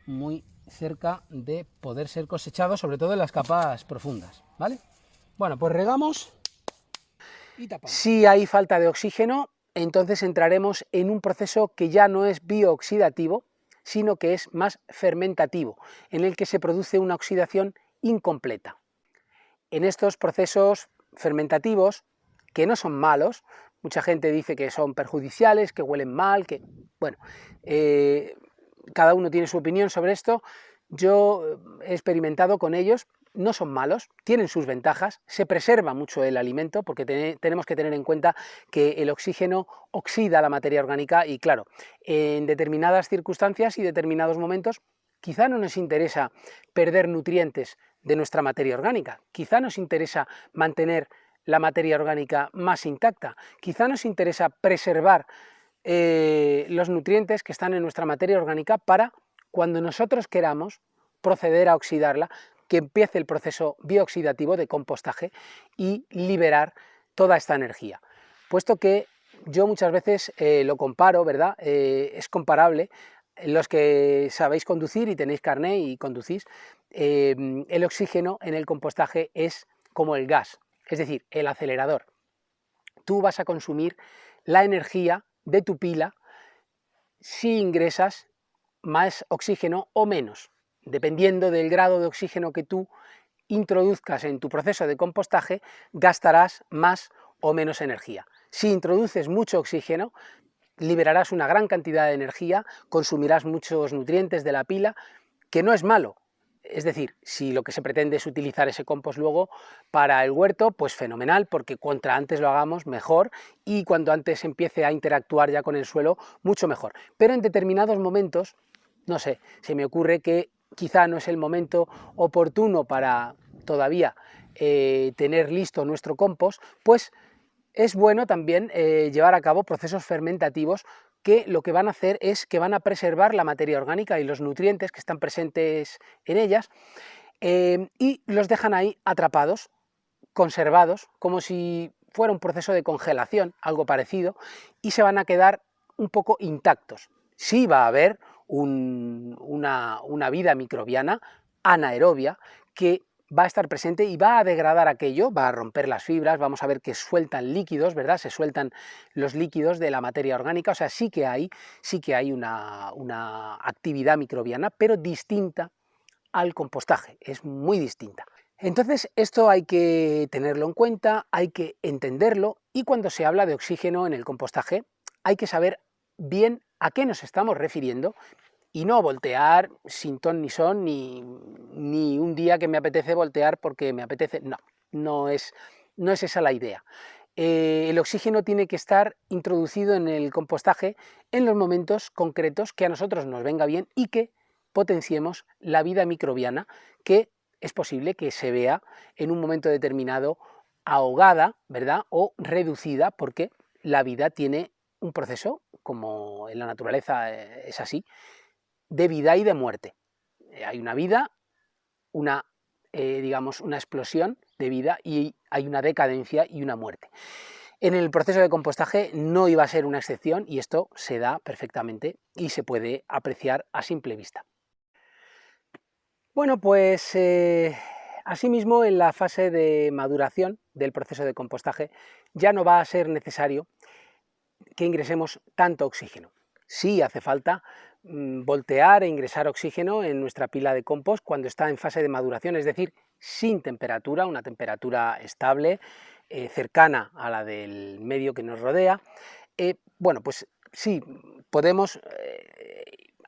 Speaker 1: muy cerca de poder ser cosechado, sobre todo en las capas profundas, ¿vale? Bueno, pues regamos y tapamos. Si hay falta de oxígeno, entonces entraremos en un proceso que ya no es biooxidativo, sino que es más fermentativo, en el que se produce una oxidación incompleta. En estos procesos fermentativos, que no son malos, mucha gente dice que son perjudiciales, que huelen mal, que, bueno, cada uno tiene su opinión sobre esto. Yo he experimentado con ellos, no son malos, tienen sus ventajas, se preserva mucho el alimento, porque tenemos que tener en cuenta que el oxígeno oxida la materia orgánica y, claro, en determinadas circunstancias y determinados momentos, quizá no nos interesa perder nutrientes de nuestra materia orgánica, quizá nos interesa mantener la materia orgánica más intacta, quizá nos interesa preservar los nutrientes que están en nuestra materia orgánica para, cuando nosotros queramos proceder a oxidarla, que empiece el proceso biooxidativo de compostaje y liberar toda esta energía. Puesto que yo muchas veces lo comparo, ¿verdad? Es comparable. Los que sabéis conducir y tenéis carné y conducís, el oxígeno en el compostaje es como el gas, es decir, el acelerador. Tú vas a consumir la energía de tu pila si ingresas más oxígeno o menos. Dependiendo del grado de oxígeno que tú introduzcas en tu proceso de compostaje, gastarás más o menos energía. Si introduces mucho oxígeno, liberarás una gran cantidad de energía, consumirás muchos nutrientes de la pila, que no es malo, Es decir, si lo que se pretende es utilizar ese compost luego para el huerto, pues fenomenal, porque cuanto antes lo hagamos, mejor, y cuanto antes empiece a interactuar ya con el suelo, mucho mejor. Pero en determinados momentos, no sé, se me ocurre que quizá no es el momento oportuno para todavía tener listo nuestro compost, pues es bueno también llevar a cabo procesos fermentativos que lo que van a hacer es que van a preservar la materia orgánica y los nutrientes que están presentes en ellas, y los dejan ahí atrapados, conservados, como si fuera un proceso de congelación, algo parecido, y se van a quedar un poco intactos. Sí va a haber una vida microbiana anaerobia que va a estar presente y va a degradar aquello, va a romper las fibras, vamos a ver que sueltan líquidos, ¿verdad? Se sueltan los líquidos de la materia orgánica, o sea, sí que hay una actividad microbiana, pero distinta al compostaje, es muy distinta. Entonces, esto hay que tenerlo en cuenta, hay que entenderlo, y cuando se habla de oxígeno en el compostaje, hay que saber bien a qué nos estamos refiriendo y no voltear sin ton ni son, ni un día que me apetece voltear porque me apetece. No, no es esa la idea. El oxígeno tiene que estar introducido en el compostaje en los momentos concretos que a nosotros nos venga bien y que potenciemos la vida microbiana, que es posible que se vea en un momento determinado ahogada, ¿verdad? O reducida, porque la vida tiene un proceso, como en la naturaleza es así, de vida y de muerte. Hay una vida, digamos, una explosión de vida, y hay una decadencia y una muerte. En el proceso de compostaje no iba a ser una excepción, y esto se da perfectamente y se puede apreciar a simple vista. Bueno, pues asimismo, en la fase de maduración del proceso de compostaje ya no va a ser necesario que ingresemos tanto oxígeno. Sí hace falta voltear e ingresar oxígeno en nuestra pila de compost cuando está en fase de maduración, es decir, sin temperatura, una temperatura estable, cercana a la del medio que nos rodea. Bueno, pues sí, podemos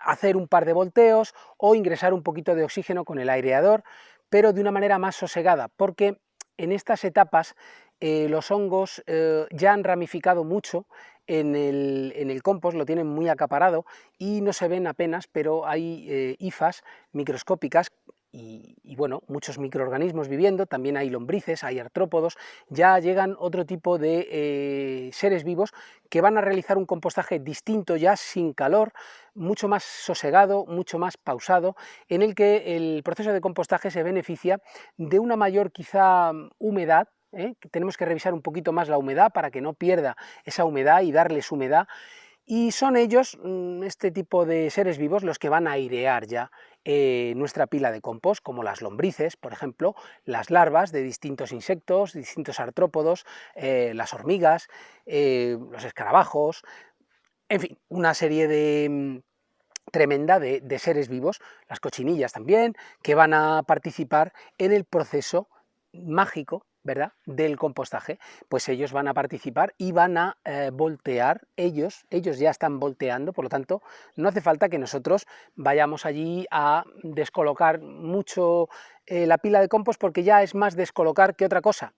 Speaker 1: hacer un par de volteos o ingresar un poquito de oxígeno con el aireador, pero de una manera más sosegada, porque en estas etapas los hongos ya han ramificado mucho en el compost, lo tienen muy acaparado y no se ven apenas, pero hay hifas microscópicas y bueno, muchos microorganismos viviendo, también hay lombrices, hay artrópodos, ya llegan otro tipo de seres vivos que van a realizar un compostaje distinto, ya sin calor, mucho más sosegado, mucho más pausado, en el que el proceso de compostaje se beneficia de una mayor quizá humedad. Tenemos que revisar un poquito más la humedad para que no pierda esa humedad y darles humedad, y son ellos, este tipo de seres vivos, los que van a airear ya nuestra pila de compost, como las lombrices, por ejemplo, las larvas de distintos insectos, distintos artrópodos, las hormigas, los escarabajos, en fin, una serie tremenda de seres vivos, las cochinillas también, que van a participar en el proceso mágico, ¿verdad?, del compostaje. Pues ellos van a participar y van a voltear, ellos ya están volteando, por lo tanto no hace falta que nosotros vayamos allí a descolocar mucho la pila de compost, porque ya es más descolocar que otra cosa,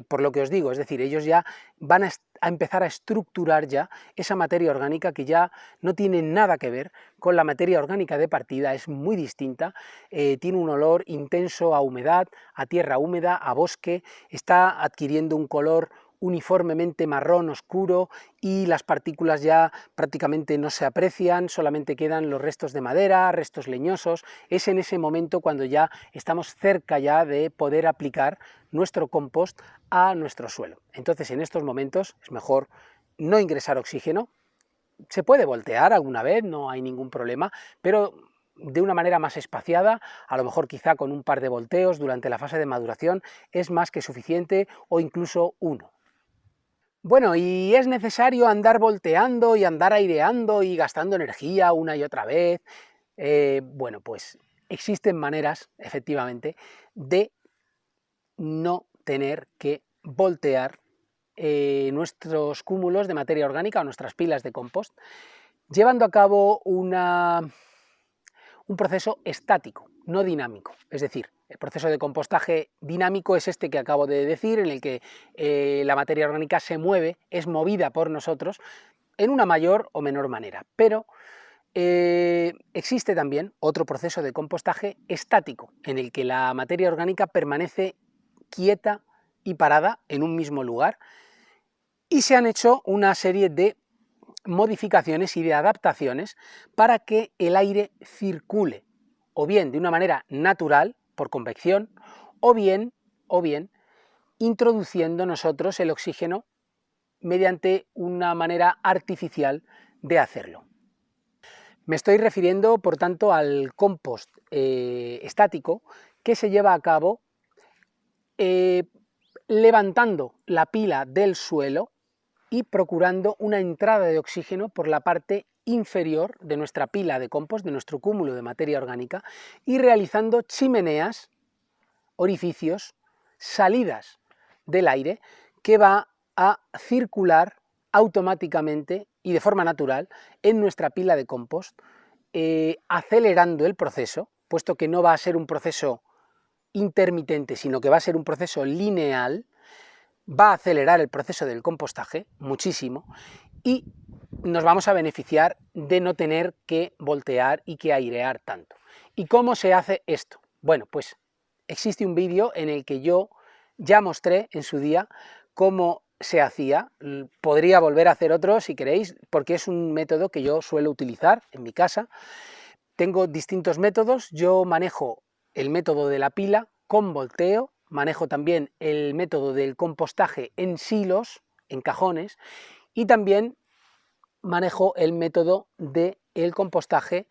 Speaker 1: por lo que os digo, es decir, ellos ya van a empezar a estructurar ya esa materia orgánica que ya no tiene nada que ver con la materia orgánica de partida, es muy distinta, tiene un olor intenso a humedad, a tierra húmeda, a bosque, está adquiriendo un color uniformemente marrón oscuro y las partículas ya prácticamente no se aprecian, solamente quedan los restos de madera, restos leñosos. Es en ese momento cuando ya estamos cerca ya de poder aplicar nuestro compost a nuestro suelo. Entonces, en estos momentos es mejor no ingresar oxígeno. Se puede voltear alguna vez, no hay ningún problema, pero de una manera más espaciada, a lo mejor quizá con un par de volteos durante la fase de maduración es más que suficiente, o incluso uno. Bueno, y es necesario andar volteando y andar aireando y gastando energía una y otra vez. Bueno, pues existen maneras, efectivamente, de no tener que voltear nuestros cúmulos de materia orgánica o nuestras pilas de compost, llevando a cabo un proceso estático, no dinámico. Es decir, el proceso de compostaje dinámico es este que acabo de decir, en el que la materia orgánica se mueve, es movida por nosotros en una mayor o menor manera. Pero existe también otro proceso de compostaje estático, en el que la materia orgánica permanece quieta y parada en un mismo lugar, y se han hecho una serie de modificaciones y de adaptaciones para que el aire circule, o bien de una manera natural, por convección, o bien introduciendo nosotros el oxígeno mediante una manera artificial de hacerlo. Me estoy refiriendo, por tanto, al compost estático, que se lleva a cabo levantando la pila del suelo y procurando una entrada de oxígeno por la parte inferior de nuestra pila de compost, de nuestro cúmulo de materia orgánica, y realizando chimeneas, orificios, salidas del aire que va a circular automáticamente y de forma natural en nuestra pila de compost, acelerando el proceso, puesto que no va a ser un proceso intermitente, sino que va a ser un proceso lineal. Va a acelerar el proceso del compostaje muchísimo y nos vamos a beneficiar de no tener que voltear y que airear tanto. ¿Y cómo se hace esto? Bueno, pues existe un vídeo en el que yo ya mostré en su día cómo se hacía. Podría volver a hacer otro si queréis, porque es un método que yo suelo utilizar en mi casa. Tengo distintos métodos. Yo manejo el método de la pila con volteo, manejo también el método del compostaje en silos, en cajones, y también manejo el método del compostaje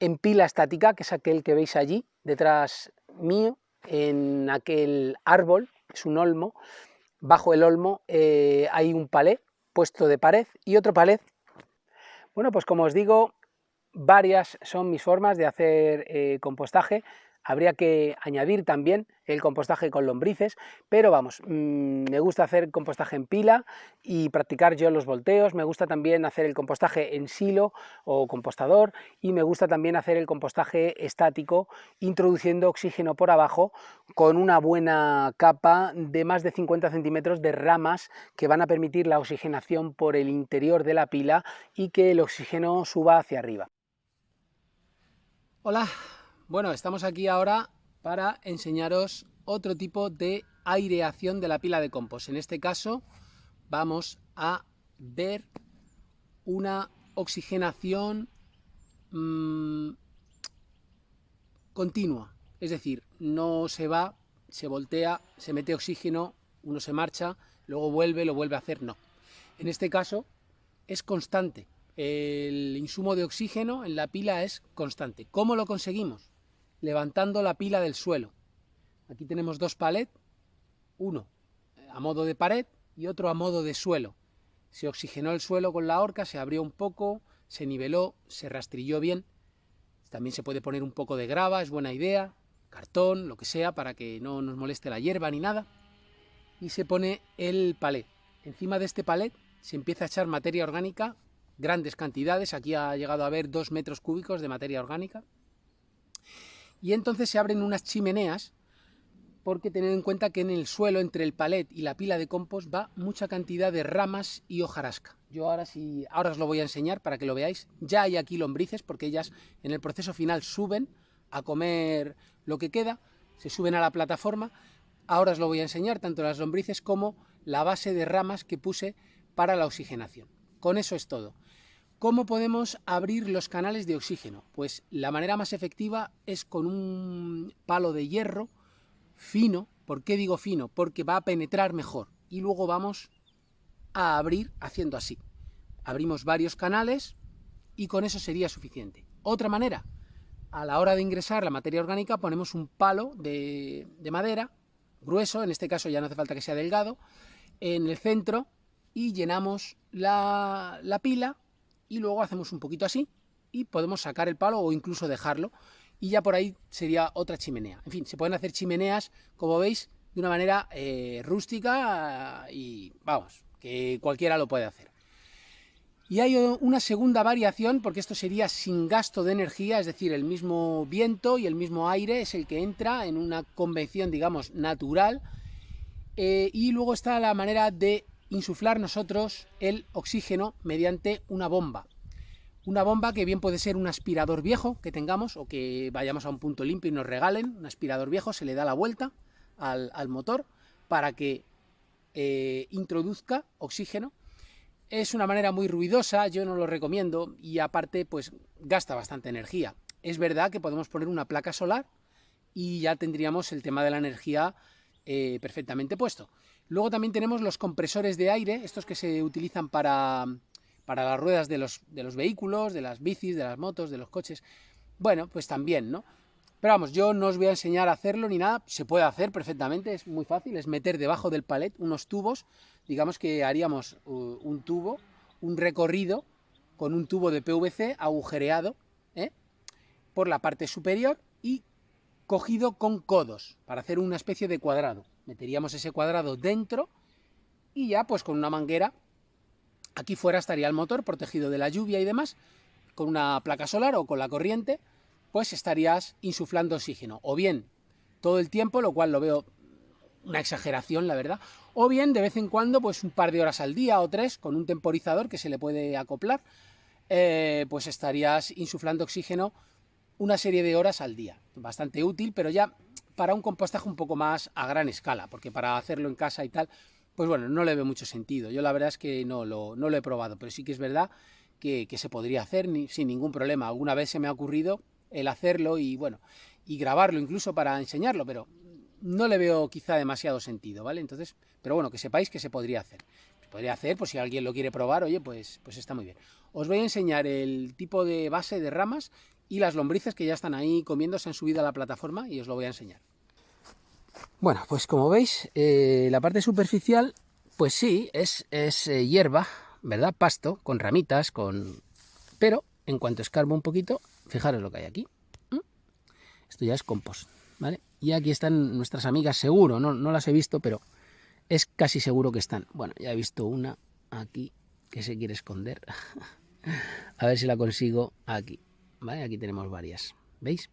Speaker 1: en pila estática, que es aquel que veis allí detrás mío, en aquel árbol, es un olmo. Bajo el olmo hay un palet puesto de pared y otro palet. Bueno, pues como os digo, varias son mis formas de hacer compostaje. Habría que añadir también el compostaje con lombrices, pero vamos, me gusta hacer compostaje en pila y practicar yo los volteos. Me gusta también hacer el compostaje en silo o compostador, y me gusta también hacer el compostaje estático, introduciendo oxígeno por abajo con una buena capa de más de 50 centímetros de ramas que van a permitir la oxigenación por el interior de la pila y que el oxígeno suba hacia arriba. Hola, bueno, estamos aquí ahora para enseñaros otro tipo de aireación de la pila de compost. En este caso vamos a ver una oxigenación continua, es decir, no se va, se voltea, se mete oxígeno, uno se marcha, luego vuelve, lo vuelve a hacer, no. En este caso es constante. El insumo de oxígeno en la pila es constante. ¿Cómo lo conseguimos? Levantando la pila del suelo. Aquí tenemos dos palets, uno a modo de pared y otro a modo de suelo. Se oxigenó el suelo con la horca, se abrió un poco, se niveló, se rastrilló bien. También se puede poner un poco de grava, es buena idea, cartón, lo que sea, para que no nos moleste la hierba ni nada. Y se pone el palet. Encima de este palet se empieza a echar materia orgánica, grandes cantidades. Aquí ha llegado a haber 2 metros cúbicos de materia orgánica, y entonces se abren unas chimeneas, porque tened en cuenta que en el suelo, entre el palet y la pila de compost, va mucha cantidad de ramas y hojarasca. Yo ahora os lo voy a enseñar para que lo veáis. Ya hay aquí lombrices, porque ellas en el proceso final suben a comer lo que queda, se suben a la plataforma. Ahora os lo voy a enseñar, tanto las lombrices como la base de ramas que puse para la oxigenación. Con eso es todo. ¿Cómo podemos abrir los canales de oxígeno? Pues la manera más efectiva es con un palo de hierro fino. ¿Por qué digo fino? Porque va a penetrar mejor, y luego vamos a abrir haciendo así. Abrimos varios canales y con eso sería suficiente. Otra manera, a la hora de ingresar la materia orgánica ponemos un palo de madera grueso, en este caso ya no hace falta que sea delgado, en el centro, y llenamos la pila, y luego hacemos un poquito así y podemos sacar el palo o incluso dejarlo, y ya por ahí sería otra chimenea. En fin, se pueden hacer chimeneas, como veis, de una manera rústica, y vamos, que cualquiera lo puede hacer. Y hay una segunda variación, porque esto sería sin gasto de energía, es decir, el mismo viento y el mismo aire es el que entra en una convección, digamos, natural, y luego está la manera de insuflar nosotros el oxígeno mediante una bomba. Una bomba que bien puede ser un aspirador viejo que tengamos o que vayamos a un punto limpio y nos regalen un aspirador viejo, se le da la vuelta al motor para que introduzca oxígeno. Es una manera muy ruidosa, yo no lo recomiendo y aparte pues gasta bastante energía. Es verdad que podemos poner una placa solar y ya tendríamos el tema de la energía perfectamente puesto. Luego también tenemos los compresores de aire, estos que se utilizan para las ruedas de los vehículos, de las bicis, de las motos, de los coches. Bueno, pues también, ¿no? Pero vamos, yo no os voy a enseñar a hacerlo ni nada, se puede hacer perfectamente, es muy fácil, es meter debajo del palet unos tubos, digamos que haríamos un tubo, un recorrido con un tubo de PVC agujereado por la parte superior y cogido con codos para hacer una especie de cuadrado. Meteríamos ese cuadrado dentro y ya pues con una manguera, aquí fuera estaría el motor protegido de la lluvia y demás, con una placa solar o con la corriente, pues estarías insuflando oxígeno, o bien todo el tiempo, lo cual lo veo una exageración, la verdad, o bien de vez en cuando, pues un par de horas al día o 3, con un temporizador que se le puede acoplar, pues estarías insuflando oxígeno una serie de horas al día. Bastante útil, pero ya para un compostaje un poco más a gran escala, porque para hacerlo en casa y tal, pues bueno, no le veo mucho sentido. Yo la verdad es que no lo he probado, pero sí que es verdad que se podría hacer sin ningún problema. Alguna vez se me ha ocurrido el hacerlo y bueno, y grabarlo incluso para enseñarlo, pero no le veo quizá demasiado sentido, ¿vale? Entonces, pero bueno, que sepáis que se podría hacer. Se podría hacer, pues si alguien lo quiere probar, oye, pues está muy bien. Os voy a enseñar el tipo de base de ramas y las lombrices que ya están ahí comiendo, se han subido a la plataforma y os lo voy a enseñar. Bueno, pues como veis, la parte superficial, pues sí, es hierba, ¿verdad? Pasto, con ramitas, pero en cuanto escarbo un poquito, fijaros lo que hay aquí. Esto ya es compost, ¿vale? Y aquí están nuestras amigas, seguro, no las he visto, pero es casi seguro que están. Bueno, ya he visto una aquí que se quiere esconder. A ver si la consigo aquí, ¿vale? Aquí tenemos varias, ¿veis?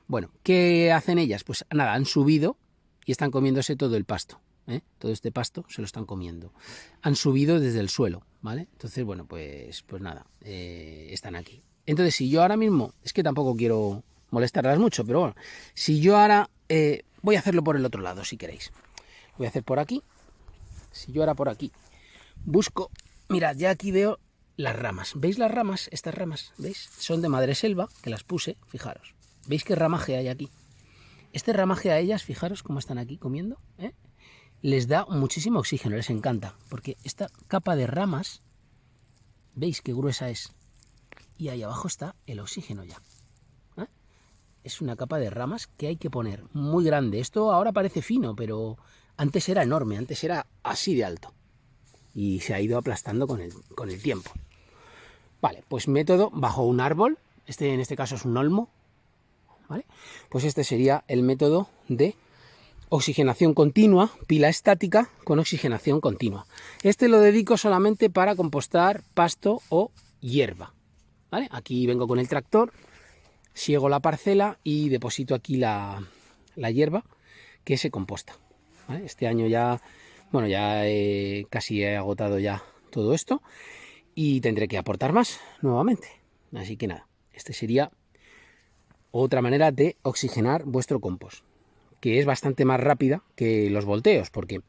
Speaker 1: Bueno, ¿qué hacen ellas? Pues nada, han subido y están comiéndose todo el pasto, ¿eh? Todo este pasto se lo están comiendo. Han subido desde el suelo, ¿vale? Entonces, bueno, pues nada, están aquí. Entonces, si yo ahora mismo, es que tampoco quiero molestarlas mucho, pero bueno, si yo ahora voy a hacerlo por el otro lado, si queréis. Voy a hacer por aquí. Si yo ahora por aquí busco, mirad, ya aquí veo las ramas. ¿Veis las ramas? Estas ramas, ¿veis? Son de madreselva, que las puse, fijaros. ¿Veis qué ramaje hay aquí? Este ramaje a ellas, fijaros cómo están aquí comiendo, les da muchísimo oxígeno, les encanta, porque esta capa de ramas, ¿veis qué gruesa es? Y ahí abajo está el oxígeno ya. Es una capa de ramas que hay que poner muy grande. Esto ahora parece fino, pero antes era enorme, antes era así de alto. Y se ha ido aplastando con el tiempo. Vale, pues método bajo un árbol, en este caso es un olmo, ¿vale? Pues este sería el método de oxigenación continua, pila estática con oxigenación continua. Este lo dedico solamente para compostar pasto o hierba, ¿vale? Aquí vengo con el tractor, siego la parcela y deposito aquí la hierba que se composta, ¿vale? Este año ya, bueno, ya casi he agotado ya todo esto y tendré que aportar más nuevamente. Así que nada, este sería otra manera de oxigenar vuestro compost, que es bastante más rápida que los volteos, porque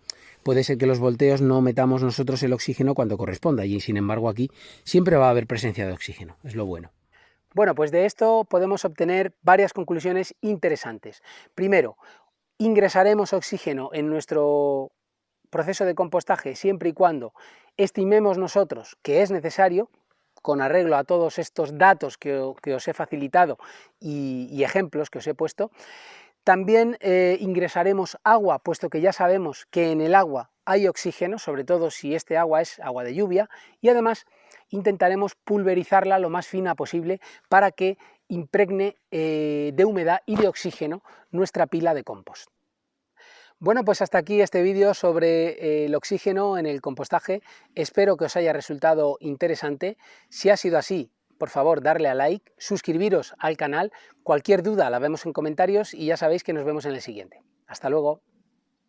Speaker 1: puede ser que los volteos no metamos nosotros el oxígeno cuando corresponda y sin embargo aquí siempre va a haber presencia de oxígeno, es lo bueno. Bueno, pues de esto podemos obtener varias conclusiones interesantes. Primero, ingresaremos oxígeno en nuestro proceso de compostaje siempre y cuando estimemos nosotros que es necesario, con arreglo a todos estos datos que os he facilitado y ejemplos que os he puesto. También ingresaremos agua, puesto que ya sabemos que en el agua hay oxígeno, sobre todo si este agua es agua de lluvia, y además intentaremos pulverizarla lo más fina posible para que impregne de humedad y de oxígeno nuestra pila de compost. Bueno, pues hasta aquí este vídeo sobre el oxígeno en el compostaje. Espero que os haya resultado interesante. Si ha sido así, por favor, darle a like, suscribiros al canal. Cualquier duda la vemos en comentarios y ya sabéis que nos vemos en el siguiente. Hasta luego.